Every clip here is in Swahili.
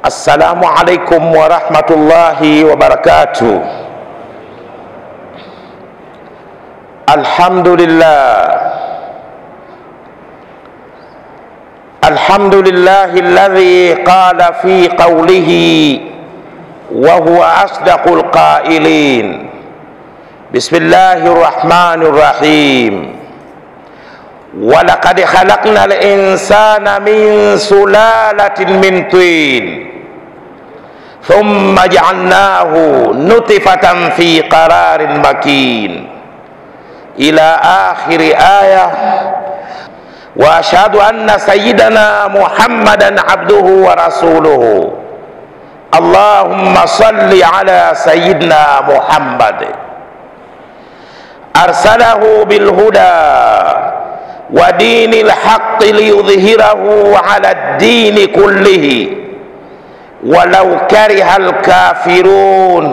Assalamu alaikum warahmatullahi wabarakatuh. Alhamdulillahi alladhi qala fi qawlihi wa huwa asdaqul qailin. Bismillahir rahmanir rahim. Walaqad khalaqnal insana min sulalatin min tin thumma ja'alnahu nutfatan fi qararin makin ila akhir ayah. Wa asyhadu anna sayyidana Muhammadan abduhu wa rasuluhu. Allahumma salli ala sayyidina Muhammad arsalahu bil huda wa dinil haqqi liyudhhirahu ala ad-dini kullihi walau karihal kafirun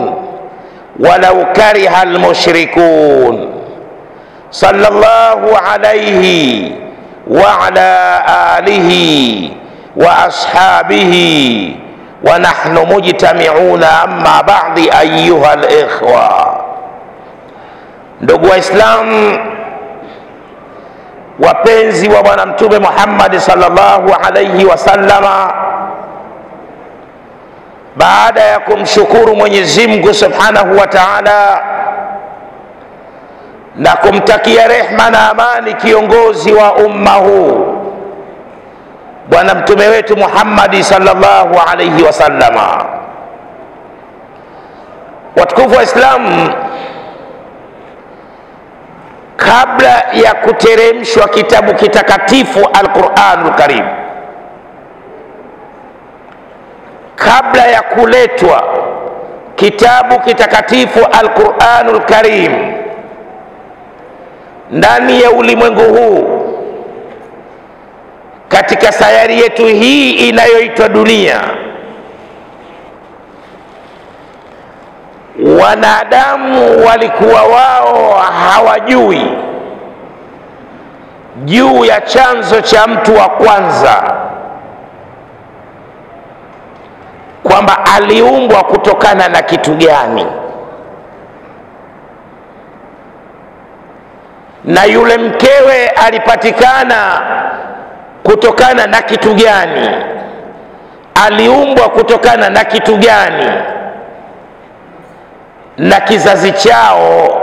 walau karihal musyrikun. Sallallahu alaihi wa ala alihi wa ashabihi wa nahnu mujtami'una amma ba'di. Ayyuhal ikhwa, ndugu Waislamu wapenzi wa Bwana Mtume Muhammad sallallahu alaihi wasallama, baada ya kumshukuru Mwenyezi Mungu subhanahu wa ta'ala na kumtakia rehma na amani kiongozi wa umma huu Bwana Mtume wetu Muhammad sallallahu alaihi wasallama, watukufu wa Islam, kabla ya kuteremshwa kitabu kitakatifu Al-Quranul Karim, kabla ya kuletwa kitabu kitakatifu Al-Quranul Karim ndani ya ulimwengu huu, katika sayari yetu hii inayoitwa dunia, wanadamu walikuwa wao hawajui juu ya chanzo cha mtu wa kwanza, kwamba aliumbwa kutokana na kitu gani, na yule mkewe alipatikana kutokana na kitu gani, aliumbwa kutokana na kitu gani, na kizazi chao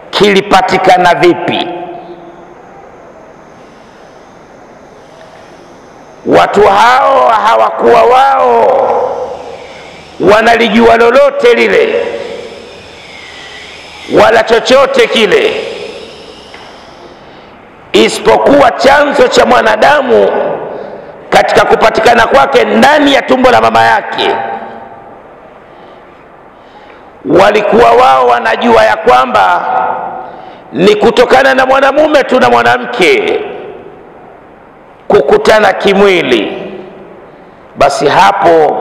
kilipatikana vipi. Watu hao hawakuwa wao wanalijua lolote lile wala chochote kile, isipokuwa chanzo cha mwanadamu katika kupatikana kwake ndani ya tumbo la mama yake. Walikuwa wao wanajua ya kwamba ni kutokana na mwanamume tu na mwanamke kukutana kimwili, basi hapo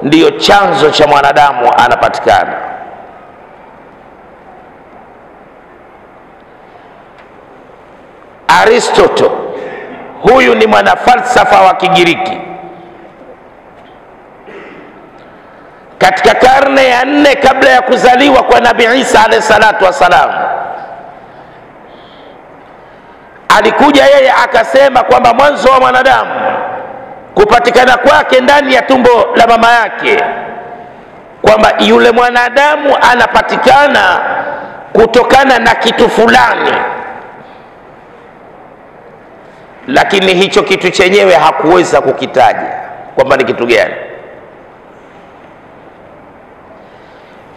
ndiyo chanzo cha mwanadamu anapatikana. Aristotle, huyu ni mwanafalsafa wa Kigiriki, katika karne ya 4 kabla ya kuzaliwa kwa Nabii Isa alayhi salatu wassalam, alikuja yeye akasema kwamba mwanzo wa mwanadamu kupatikana kwake ndani ya tumbo la mama yake, kwamba yule mwanadamu anapatikana kutokana na kitu fulani, lakini hicho kitu chenyewe hakuweza kukitaja kwamba ni kitu gani.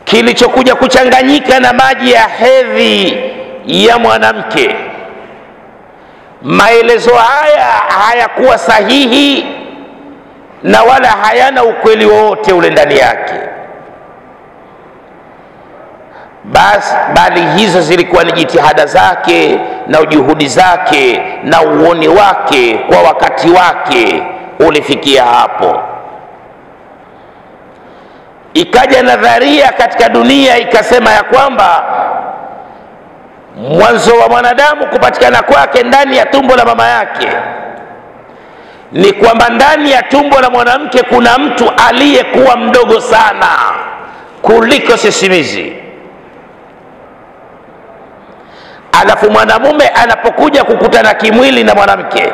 Kilichokuja kuchanganyika na maji ya hedhi ya mwanamke. Maelezo haya hayakuwa sahihi na wala hayana ukweli wowote ule ndani yake, bali hizo zilikuwa ni jitihada zake na juhudi zake na uoni wake kwa wakati wake ulifikia hapo. Ikaja nadharia katika dunia ikasema ya kwamba mwanzo wa mwanadamu kupatikana kwake ndani ya tumbo la mama yake ni kwamba ndani ya tumbo la mwanamke kuna mtu aliyekuwa mdogo sana kuliko sisimizi. Alafu mwanamume anapokuja kukutana kimwili na mwanamke,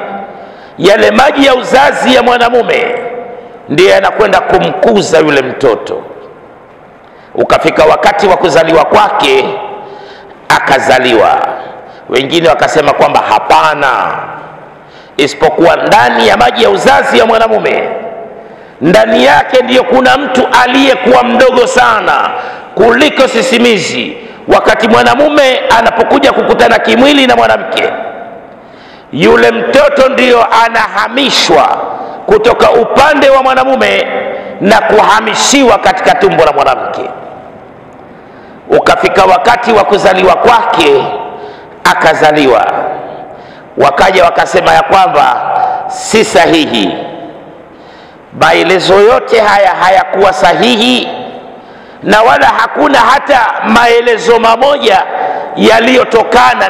yale maji ya uzazi ya mwanamume ndiye anakwenda kumkuza yule mtoto. Ukafika wakati wa kuzaliwa kwake, akazaliwa. Wengine wakasema kwamba hapana, isipokuwa ndani ya maji ya uzazi ya mwanamume, ndani yake ndiyo kuna mtu aliyekuwa mdogo sana kuliko sisimizi. Wakati mwanamume anapokuja kukutana kimwili na mwanamke, yule mtoto ndiyo anahamishwa kutoka upande wa mwanamume na kuhamishiwa katika tumbo la mwanamke. Ukafika wakati wa kuzaliwa kwake, akazaliwa. Wakaja wakasema ya kwamba si sahihi, maelezo yote haya hayakuwa sahihi, na wala hakuna hata maelezo mamoja yaliyotokana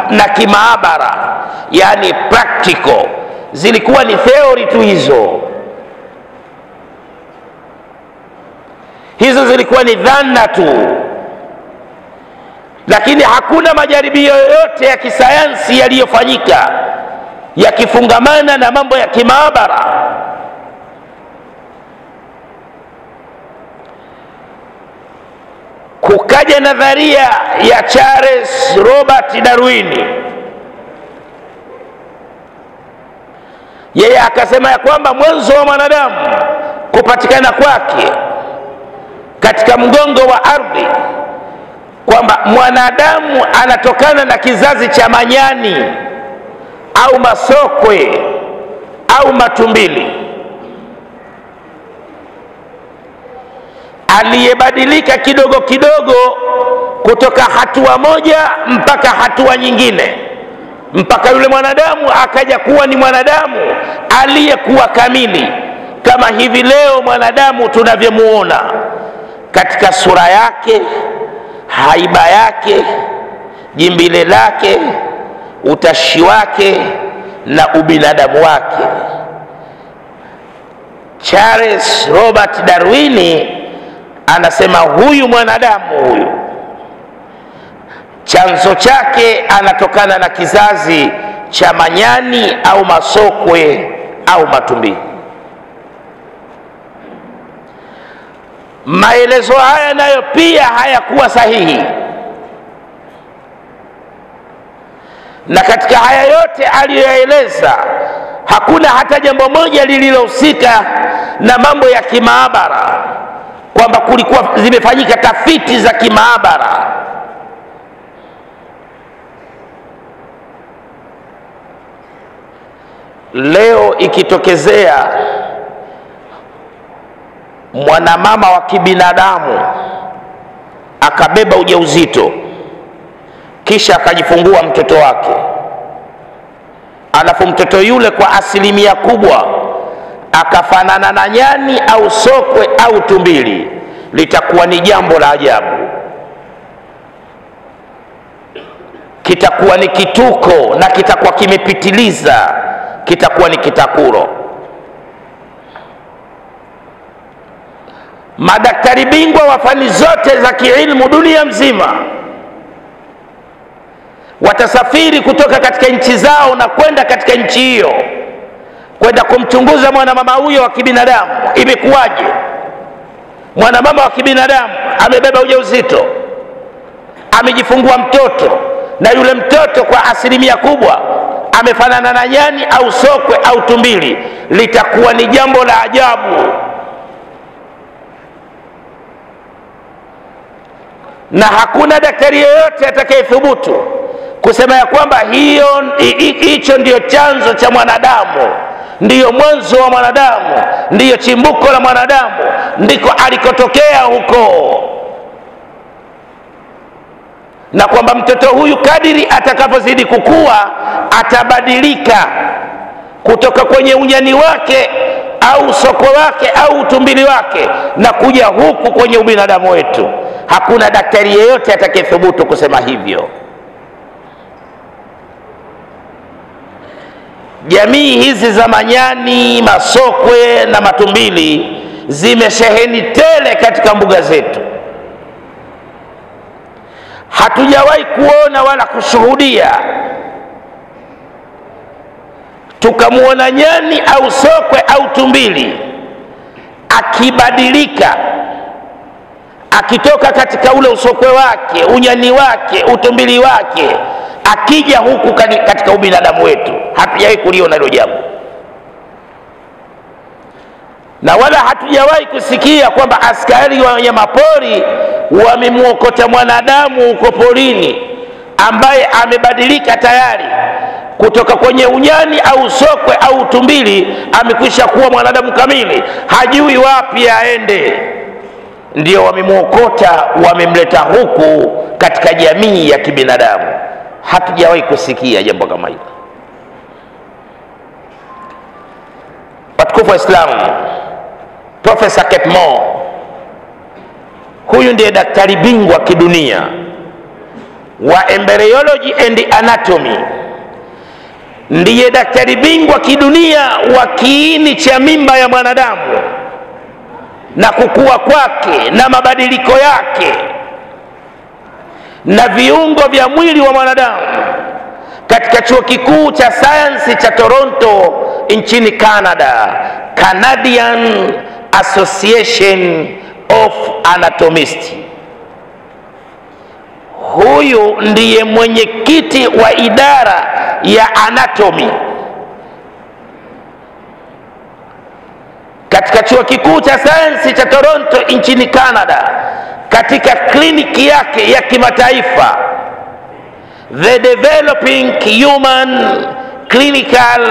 na kimaabara, yani practical. Zilikuwa ni theory tu hizo zilikuwa ni dhana tu, lakini hakuna majaribio yoyote ya kisayansi yaliyofanyika yakifungamana na mambo ya kimaabara. Kukaja nadharia ya Charles Robert Darwin. Yeye akasema ya kwamba mwanzo wa mwanadamu kupatikana kwake katika mgongo wa ardhi, kwamba mwanadamu anatokana na kizazi cha manyani au masokwe au matumbili, aliyebadilika kidogo kidogo kutoka hatua moja mpaka hatua nyingine, mpaka yule mwanadamu akaja kuwa ni mwanadamu aliyekuwa kamili, kama hivi leo mwanadamu tunavyomuona katika sura yake, haiba yake, jimbile lake, utashi wake na ubinadamu wake. Charles Robert Darwin anasema huyu mwanadamu huyu chanzo chake anatokana na kizazi cha manyani au masokwe au matumbili. Maelezo haya nayo pia hayakuwa sahihi, na katika haya yote aliyoeleza hakuna hata jambo moja lililohusika na mambo ya kimaabara, kwamba kulikuwa zimefanyika tafiti za kimaabara. Leo ikitokezea mwanamama wa kibinadamu akabeba ujauzito kisha akajifungua mtoto wake, alafu mtoto yule kwa asilimia kubwa akafanana na nyani au sokwe au tumbili, litakuwa ni jambo la ajabu, kitakuwa ni kituko na kitakuwa kimepitiliza, kitakuwa ni kitakuro. Madaktari bingwa wa fani zote za kiilmu dunia mzima watasafiri kutoka katika nchi zao na kwenda katika nchi hiyo kwenda kumchunguza mwanamama huyo wa kibinadamu. Imekuwaje mwanamama wa kibinadamu amebeba ujauzito, amejifungua mtoto, na yule mtoto kwa asilimia kubwa amefanana na nyani au sokwe au tumbili? Litakuwa ni jambo la ajabu, na hakuna daktari yeyote atakayethubutu kusema ya kwamba hicho ndiyo chanzo cha mwanadamu, ndiyo mwanzo wa mwanadamu, ndiyo chimbuko la mwanadamu, ndiko alikotokea huko, na kwamba mtoto huyu kadiri atakapozidi kukua atabadilika kutoka kwenye unyani wake au sokwe wake au utumbili wake na kuja huku kwenye ubinadamu wetu. Hakuna daktari yeyote atakayethubutu kusema hivyo. jamii hizi za manyani, masokwe na matumbili zimesheheni tele katika mbuga zetu. Hatujawahi kuona wala kushuhudia tukamuona nyani au sokwe au tumbili akibadilika, akitoka katika ule usokwe wake, unyani wake, utumbili wake, akija huku katika ubinadamu wetu. Hatujawahi kuliona hilo jambo, na wala hatujawahi kusikia kwamba askari wa wanyamapori wamemuokota mwanadamu huko porini ambaye amebadilika tayari kutoka kwenye unyani au sokwe au tumbili, amekwisha kuwa mwanadamu kamili, hajui wapi aende. Ndio wamemuokota, wamemleta huku katika jamii ya kibinadamu. Hatujawahi kusikia jambo kama hilo. Watukufu wa Islam, Professor Kate Moore, huyu ndiye daktari bingwa kidunia wa embryology and anatomy, ndiye daktari bingwa kidunia wa kiini cha mimba ya mwanadamu na kukua kwake na mabadiliko yake na viungo vya mwili wa mwanadamu katika chuo kikuu cha sayansi cha Toronto nchini Canada, Canadian Association of Anatomists. Huyu ndiye mwenyekiti wa idara ya anatomy katika chuo kikuu cha sayansi cha Toronto nchini Canada, katika kliniki yake ya kimataifa The Developing Human Clinical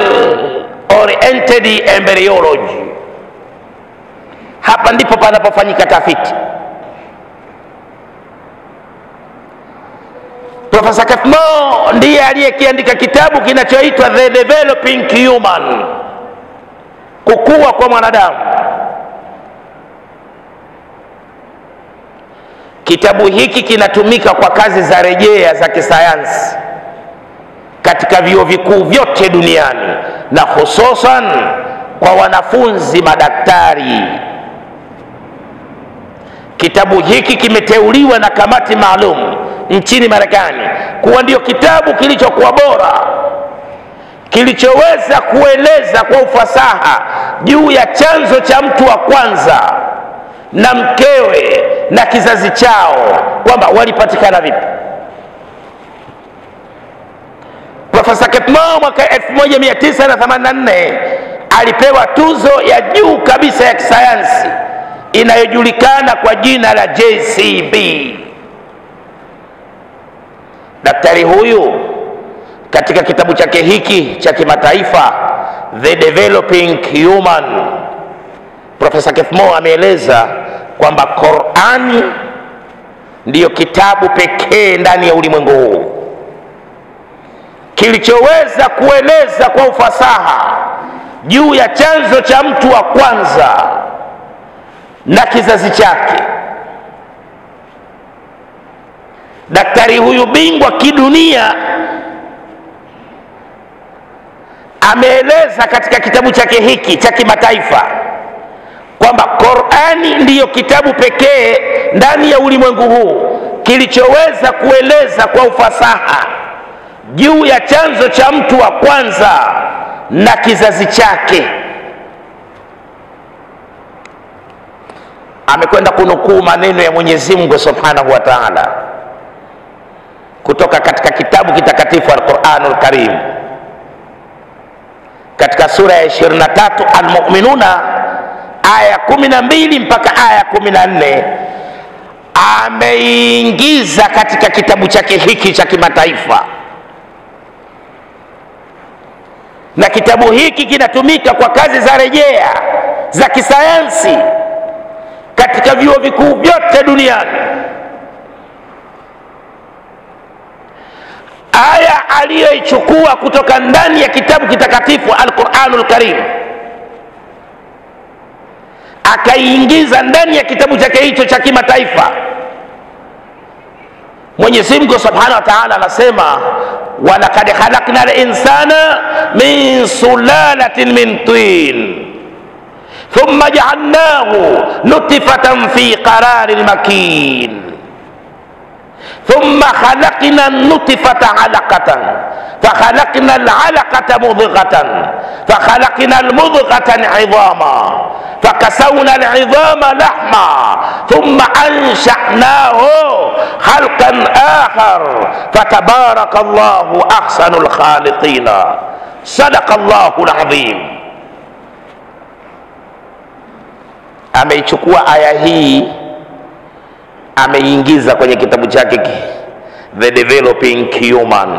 Oriented Embryology. Hapa ndipo panapofanyika tafiti. Professor Kate Moore ndiye aliyekiandika kitabu kinachoitwa The Developing Human, kukua kwa mwanadamu. Kitabu hiki kinatumika kwa kazi za rejea za kisayansi katika vyuo vikuu vyote duniani na hususan kwa wanafunzi madaktari. Kitabu hiki kimeteuliwa na kamati maalum nchini Marekani kuwa ndio kitabu kilichokuwa bora, kilichoweza kueleza kwa ufasaha juu ya chanzo cha mtu wa kwanza na mkewe na kizazi chao, kwamba walipatikana vipi. Professor Kate Moore mwaka 1984 alipewa tuzo ya juu kabisa ya kisayansi inayojulikana kwa jina la JCB. Daktari huyu katika kitabu chake hiki cha kimataifa The Developing Human, Professor Kate Moore ameeleza kwamba Qur'ani ndiyo kitabu pekee ndani ya ulimwengu huu kilichoweza kueleza kwa ufasaha juu ya chanzo cha mtu wa kwanza na kizazi chake. Daktari huyu bingwa kidunia ameeleza katika kitabu chake hiki cha kimataifa kwamba Qur'ani ndiyo kitabu pekee ndani ya ulimwengu huu kilichoweza kueleza kwa ufasaha juu ya chanzo cha mtu wa kwanza na kizazi chake. Amekwenda kunukuu maneno ya Mwenyezi Mungu Subhanahu wa Ta'ala kutoka katika kitabu kitakatifu Al-Qur'anul Karim katika sura ya 23 Al-Mu'minuna aya 12 mpaka aya 14. Ameingiza katika kitabu chake hiki cha kimataifa, na kitabu hiki kinatumika kwa kazi za rejea za kisayansi katika vyuo vikuu vyote duniani. Aya aliyoichukua kutoka ndani ya kitabu kitakatifu Al-Qur'anul Karim akaiingiza ndani ya kitabu chake hicho cha kimataifa. Mwenyezi Mungu Subhanahu wa Ta'ala anasema walaqad khalaqna al-insana min sulalatin min tin thumma ja'alnahu nutfatan fi qararin makin thumma khalaqna an-nutfata 'alaqatan fakhalaqna al-'alaqata mudghatan fakhalaqna al-mudghata 'idhama fakasawna al-'idhama lahma thumma ansha'nahu khalqan akhar fatabarakallahu ahsanul khaliqina. Sadaqallahul azim. Ameichukua aya hii ameingiza kwenye kitabu chake The Developing Human,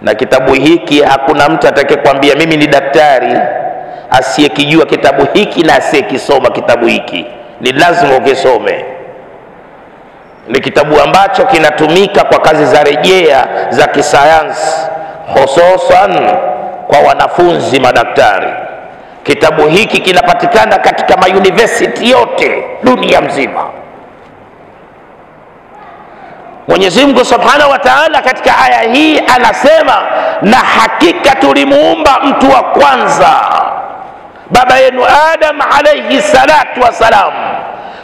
na kitabu hiki hakuna mtu atakayekwambia mimi ni daktari asiyekijua kitabu hiki na asiyekisoma kitabu hiki. Ni lazima ukisome. Ni kitabu ambacho kinatumika kwa kazi za rejea za kisayansi, hususan kwa wanafunzi madaktari. Kitabu hiki kinapatikana katika mauniversity yote dunia mzima. Mwenyezi Mungu Subhanahu wa Ta'ala katika aya hii anasema, na hakika tulimuumba mtu wa kwanza baba yenu Adam alayhi salatu wasalam,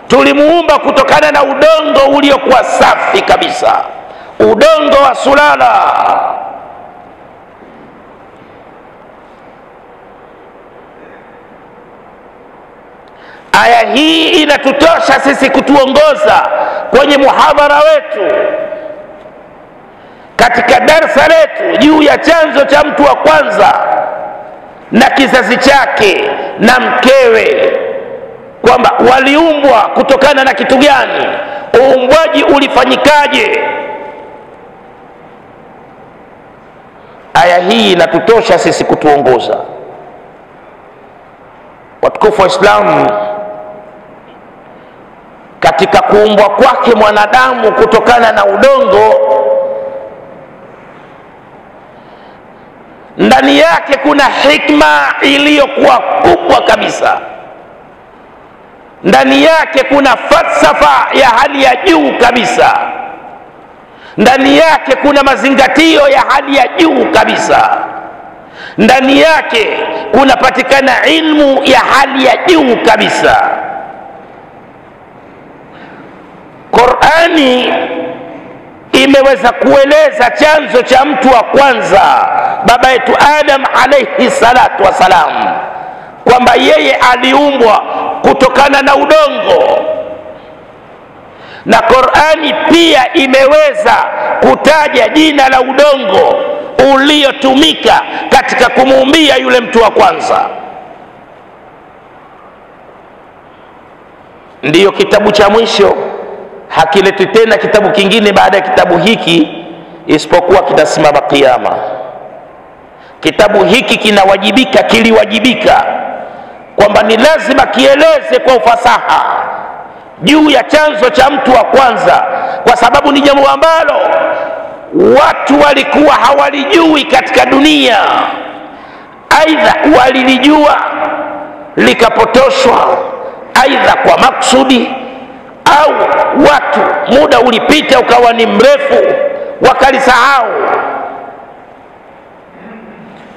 tulimuumba kutokana na udongo uliokuwa safi kabisa, udongo wa sulala. Aya hii inatutosha sisi kutuongoza kwenye muhadhara wetu, katika darsa letu juu ya chanzo cha mtu wa kwanza na kizazi chake na mkewe, kwamba waliumbwa kutokana na kitu gani, uumbwaji ulifanyikaje. Aya hii inatutosha sisi kutuongoza. Watukufu wa Islam, katika kuumbwa kwake mwanadamu kutokana na udongo, ndani yake kuna hikma iliyokuwa kubwa kabisa. Ndani yake kuna falsafa ya hali ya juu kabisa. Ndani yake kuna mazingatio ya hali ya juu kabisa. Ndani yake kunapatikana ilmu ya hali ya juu kabisa. Qur'ani imeweza kueleza chanzo cha mtu wa kwanza baba yetu Adam alayhi salatu wasalam, kwamba yeye aliumbwa kutokana na udongo, na Qur'ani pia imeweza kutaja jina la udongo uliotumika katika kumuumbia yule mtu wa kwanza. Ndiyo kitabu cha mwisho, hakileti tena kitabu kingine baada ya kitabu hiki isipokuwa kitasimama kiyama. Kitabu hiki kinawajibika, kiliwajibika kwamba ni lazima kieleze kwa ufasaha juu ya chanzo cha mtu wa kwanza, kwa sababu ni jambo ambalo watu walikuwa hawalijui katika dunia. Aidha walilijua likapotoshwa, aidha kwa maksudi, au watu muda ulipita ukawa ni mrefu wakalisahau.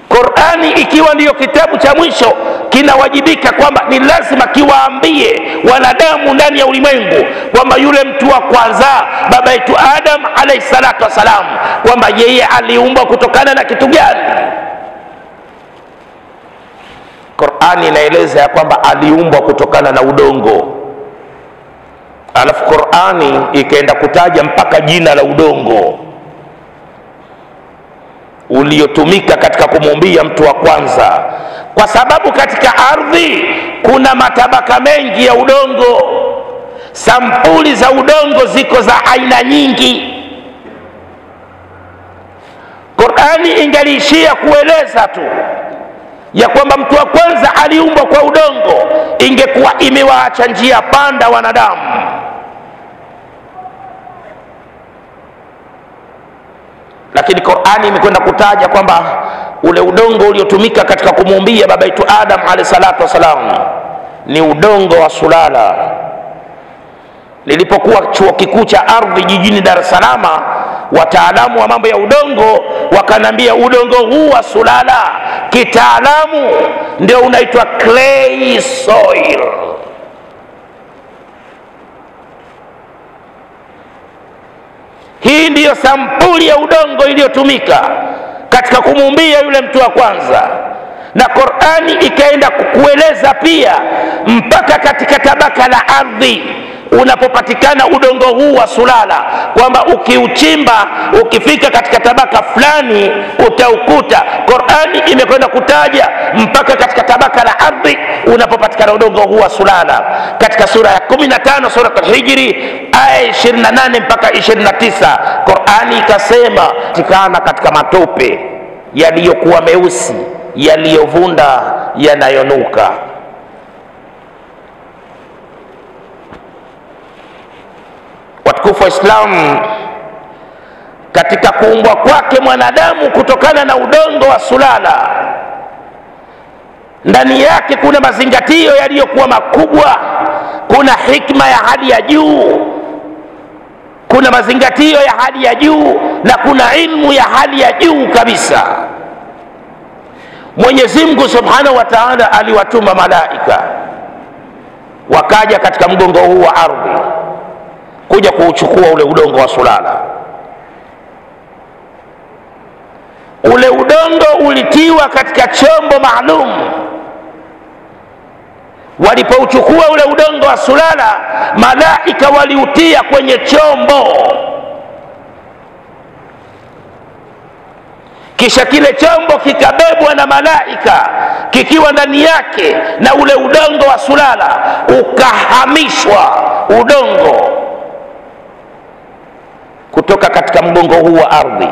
Qur'ani ikiwa ndiyo kitabu cha mwisho, kinawajibika kwamba ni lazima kiwaambie wanadamu ndani ya ulimwengu kwamba yule mtu wa kwanza baba yetu Adam alayhi salatu wasalam, kwamba yeye aliumbwa kutokana na kitu gani. Qur'ani inaeleza ya kwamba aliumbwa kutokana na udongo, alafu Qur'ani ikaenda kutaja mpaka jina la udongo uliotumika katika kumuumbia mtu wa kwanza, kwa sababu katika ardhi kuna matabaka mengi ya udongo. Sampuli za udongo ziko za aina nyingi. Qur'ani ingaliishia kueleza tu ya kwamba mtu wa kwanza aliumbwa kwa udongo, ingekuwa imewaacha njia panda wanadamu. Lakini Qur'ani imekwenda kutaja kwamba ule udongo uliotumika katika kumuumbia baba yetu Adam alayhi salatu wasalam ni udongo wa sulala. Nilipokuwa chuo kikuu cha ardhi jijini Dar es Salaam, wataalamu wa mambo ya udongo wakanambia udongo huu wa sulala kitaalamu ndio unaitwa clay soil. Hii ndiyo sampuli ya udongo iliyotumika katika kumuumbia yule mtu wa kwanza, na Qur'ani ikaenda kukueleza pia mpaka katika tabaka la ardhi unapopatikana udongo huu wa sulala, kwamba ukiuchimba ukifika katika tabaka fulani utaukuta. Qur'ani imekwenda kutaja mpaka katika tabaka la ardhi unapopatikana udongo huu wa sulala. Katika sura ya 15 sura Al-Hijri aya 28 mpaka 29, Qur'ani ikasema tikana katika matope yaliyokuwa meusi yaliyovunda yanayonuka. Watukufu wa Islam, katika kuumbwa kwake mwanadamu kutokana na udongo wa sulala, ndani yake kuna mazingatio yaliyokuwa makubwa, kuna hikma ya hali ya juu, kuna mazingatio ya hali ya juu, na kuna ilmu ya hali ya juu kabisa. Mwenyezi Mungu Subhanahu wa Ta'ala aliwatuma malaika wakaja katika mgongo huu wa ardhi kuja kuuchukua ule udongo wa sulala. Ule udongo ulitiwa katika chombo maalum. Walipouchukua ule udongo wa sulala, malaika waliutia kwenye chombo, kisha kile chombo kikabebwa na malaika kikiwa ndani yake na ule udongo wa sulala, ukahamishwa udongo kutoka katika mgongo huu wa ardhi.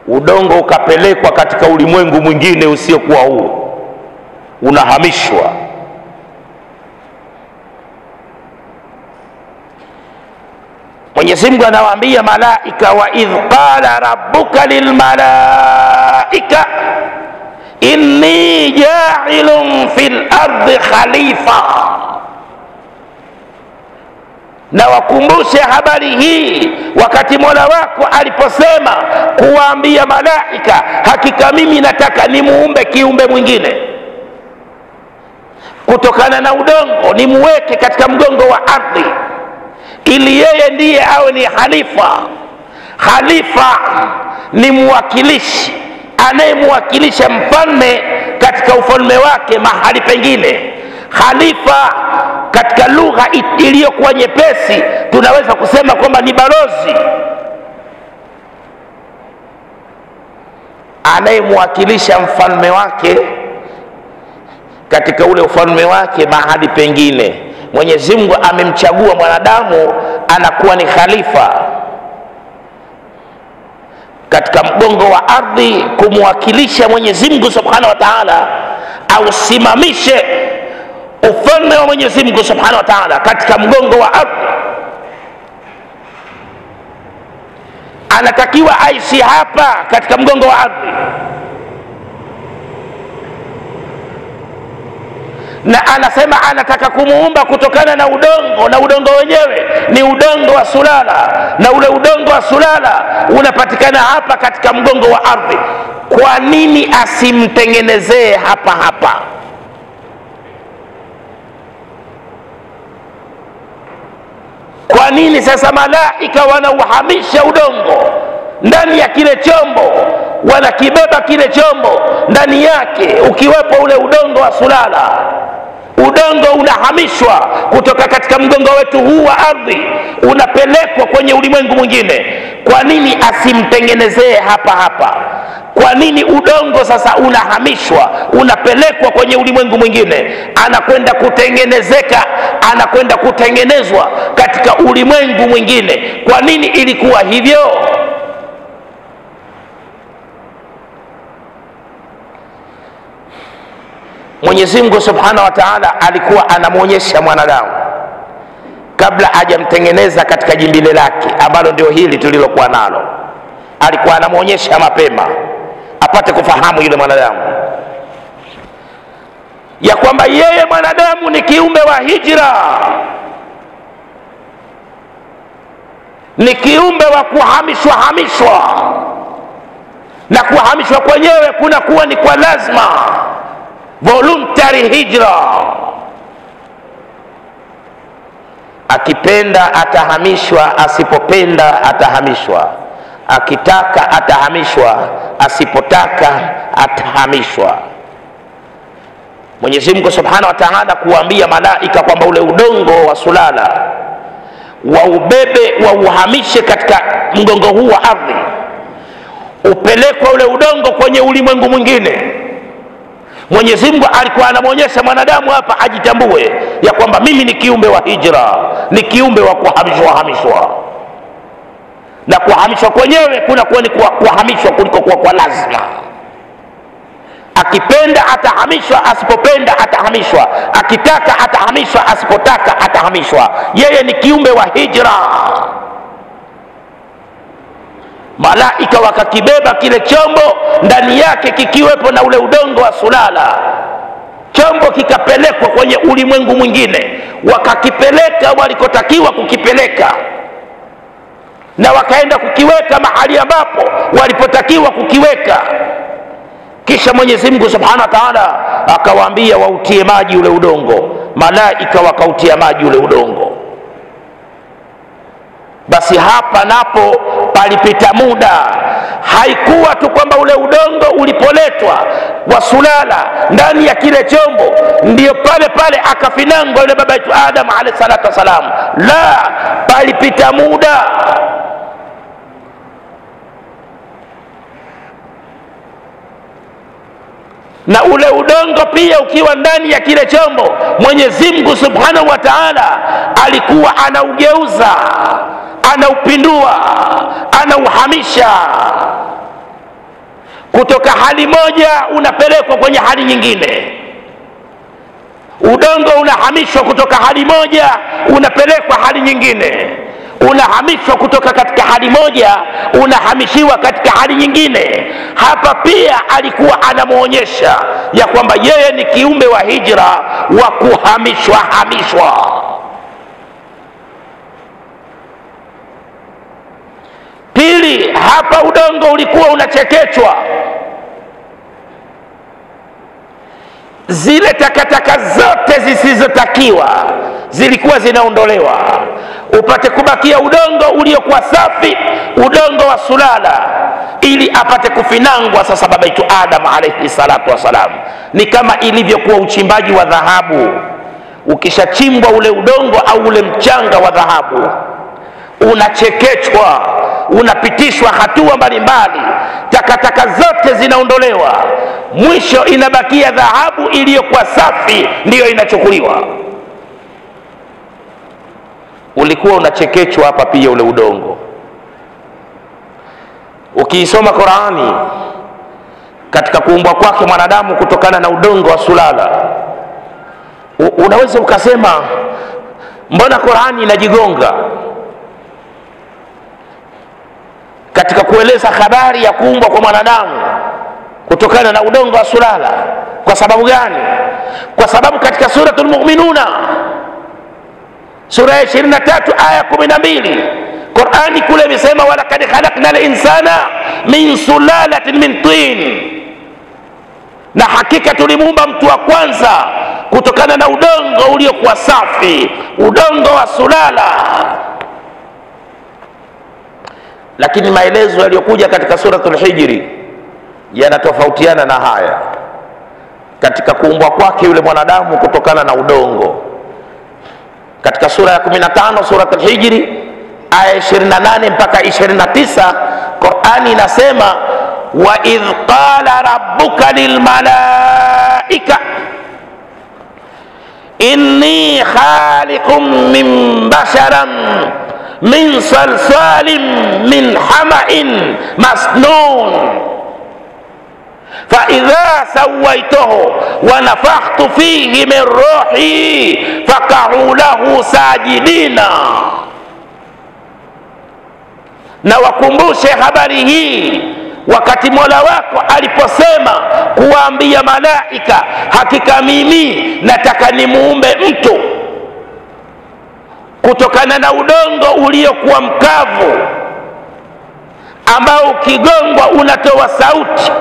Udongo ukapelekwa katika ulimwengu mwingine usiokuwa huu, unahamishwa. Mwenyezi Mungu anawaambia malaika, wa idh qala rabbuka lilmalaika inni ja'ilun fil ardi khalifa. Na wakumbushe habari hii wakati Mola wako aliposema kuwaambia malaika, hakika mimi nataka nimuumbe kiumbe mwingine kutokana na udongo, nimuweke katika mgongo wa ardhi ili yeye ndiye awe ni khalifa. Khalifa ni mwakilishi anayemwakilisha mfalme katika ufalme wake mahali pengine. Khalifa katika lugha iliyokuwa nyepesi tunaweza kusema kwamba ni balozi anayemwakilisha mfalme wake katika ule ufalme wake mahali pengine. Mwenyezi Mungu amemchagua mwanadamu anakuwa ni khalifa katika mgongo wa ardhi, kumwakilisha Mwenyezi Mungu Subhanahu wa Ta'ala, ausimamishe ufalme wa Mwenyezi Mungu Subhanahu wa Ta'ala katika mgongo wa ardhi. Anatakiwa aishi hapa katika mgongo wa ardhi, na anasema anataka kumuumba kutokana na udongo, na udongo wenyewe ni udongo wa sulala, na ule udongo wa sulala unapatikana hapa katika mgongo wa ardhi. Kwa nini asimtengenezee hapa hapa? Kwa nini sasa malaika wanauhamisha udongo ndani ya kile chombo, wanakibeba kile chombo ndani yake ukiwepo ule udongo wa sulala? Udongo unahamishwa kutoka katika mgongo wetu huu wa ardhi, unapelekwa kwenye ulimwengu mwingine. Kwa nini asimtengenezee hapa hapa? Kwa nini udongo sasa unahamishwa unapelekwa kwenye ulimwengu mwingine, anakwenda kutengenezeka, anakwenda kutengenezwa katika ulimwengu mwingine? Kwa nini ilikuwa hivyo? Mwenyezi Mungu Subhanahu wa Ta'ala alikuwa anamuonyesha mwanadamu kabla hajamtengeneza katika jimbile lake ambalo ndio hili tulilokuwa nalo. Alikuwa anamuonyesha mapema apate kufahamu yule mwanadamu ya kwamba yeye mwanadamu ni kiumbe wa hijra. ni kiumbe wa kuhamishwa, na kuhamishwa kwenyewe kuna kuwa ni kwa lazima, voluntary hijra. Akipenda atahamishwa, asipopenda atahamishwa, akitaka atahamishwa, asipotaka atahamishwa. Mwenyezi Mungu Subhanahu wa Ta'ala kuambia malaika kwamba ule udongo wa sulala waubebe, wauhamishe katika mgongo huu wa ardhi, upelekwa ule udongo kwenye ulimwengu mwingine. Mwenyezi Mungu alikuwa anamwonyesha mwanadamu hapa ajitambue ya kwamba mimi ni kiumbe wa hijra, ni kiumbe wa kuhamishwa, na kuhamishwa kwenyewe kuna kuwa ni kuhamishwa kuliko kwa lazima. Akipenda atahamishwa, asipopenda atahamishwa, akitaka atahamishwa, asipotaka atahamishwa. Yeye ni kiumbe wa hijra. Malaika wakakibeba kile chombo, ndani yake kikiwepo na ule udongo wa sulala. Chombo kikapelekwa kwenye ulimwengu mwingine, wakakipeleka walikotakiwa kukipeleka, na wakaenda kukiweka mahali ambapo walipotakiwa kukiweka. Kisha Mwenyezi Mungu Subhanahu wa Ta'ala akawaambia wautie maji ule udongo. Malaika wakautia maji ule udongo. Basi hapa napo palipita muda. Haikuwa tu kwamba ule udongo ulipoletwa wa sulala ndani ya kile chombo ndio pale pale akafinangwa yule baba yetu Adam alayhi salatu wasalam. La, palipita muda. Na ule udongo pia ukiwa ndani ya kile chombo, Mwenyezi Mungu Subhanahu wa Ta'ala alikuwa anaugeuza, anaupindua, anauhamisha kutoka hali moja unapelekwa kwenye hali nyingine. Udongo unahamishwa kutoka hali moja unapelekwa hali nyingine, unahamishwa kutoka katika hali moja unahamishiwa katika hali nyingine. Hapa pia alikuwa anamuonyesha ya kwamba yeye ni kiumbe wa hijra, wa kuhamishwa. Pili, hapa udongo ulikuwa unachekechwa, zile takataka zote zisizotakiwa zilikuwa zinaondolewa, upate kubakia udongo uliokuwa safi, udongo wa sulala, ili apate kufinangwa sasa baba yetu Adam alayhi salatu wasalam. Ni kama ilivyokuwa uchimbaji wa dhahabu. Ukishachimbwa ule udongo au ule mchanga wa dhahabu, unachekechwa, unapitishwa hatua mbalimbali, takataka zote zinaondolewa, mwisho inabakia dhahabu iliyokuwa safi ndiyo inachukuliwa. Ulikuwa unachekechwa hapa pia ule udongo. Ukiisoma Qur'ani katika kuumbwa kwake mwanadamu kutokana na udongo wa sulala, unaweza ukasema mbona Qur'ani inajigonga katika kueleza habari ya kuumbwa kwa mwanadamu kutokana na udongo wa sulala? Kwa sababu gani? Kwa sababu katika suratul Mu'minuna, sura ya 23 aya 12, Qur'ani kule imesema walaqad khalaqnal insana min sulalatin min tin, na hakika tulimuumba mtu wa kwanza kutokana na udongo uliokuwa safi, udongo wa sulala. Lakini maelezo yaliyokuja katika suratul Hijri yanatofautiana na haya katika kuumbwa kwake yule mwanadamu kutokana na udongo. Katika sura ya 15 suratul Hijri aya 28 mpaka 29, Qur'ani inasema wa idh qala rabbuka lil malaika inni khaliqum min basharan min salsalin min hama'in masnun فإذا سويته ونفخت فيه من روحي فقعوا له ساجدين. Na wakumbushe habari hii wakati Mola wako aliposema kuwaambia malaika, hakika mimi nataka nimuumbe mtu kutokana na udongo uliokuwa mkavu ambao ukigongwa unatoa sauti.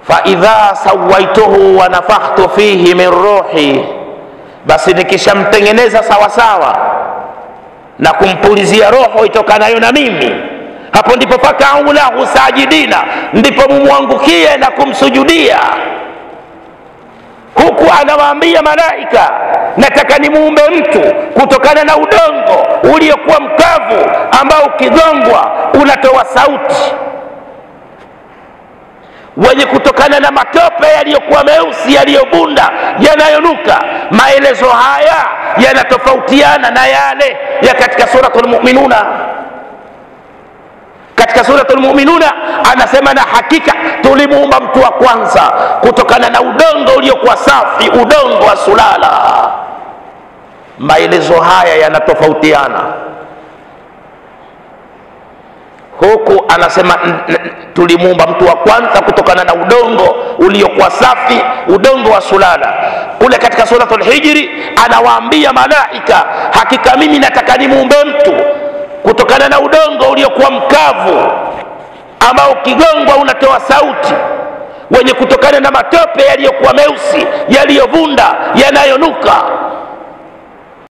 Fa idha sawaituhu wa nafakhtu fihi min ruhi, basi nikishamtengeneza sawa sawa na kumpulizia roho itokanayo na mimi, hapo ndipo fakau lahu sajidina, ndipo mumwangukie na kumsujudia. Huku anawaambia malaika, nataka nimuumbe mtu kutokana na udongo uliokuwa mkavu ambao ukigongwa unatoa sauti, wenye kutokana na matope yaliyokuwa meusi yaliyobunda yanayonuka. Maelezo haya yanatofautiana na yale ya katika suratul Mu'minuna. Katika suratul Mu'minuna anasema, na hakika tulimuumba mtu wa kwanza kutokana na udongo uliokuwa safi, udongo wa sulala. Maelezo haya yanatofautiana. Huku anasema tulimuumba mtu wa kwanza kutokana na udongo uliokuwa safi, udongo wa sulala. Kule katika suratul Hijri anawaambia malaika, hakika mimi nataka nimuumbe mtu kutokana na udongo uliokuwa mkavu ambao ukigongwa unatoa sauti, wenye kutokana na matope yaliyokuwa meusi yaliyovunda yanayonuka.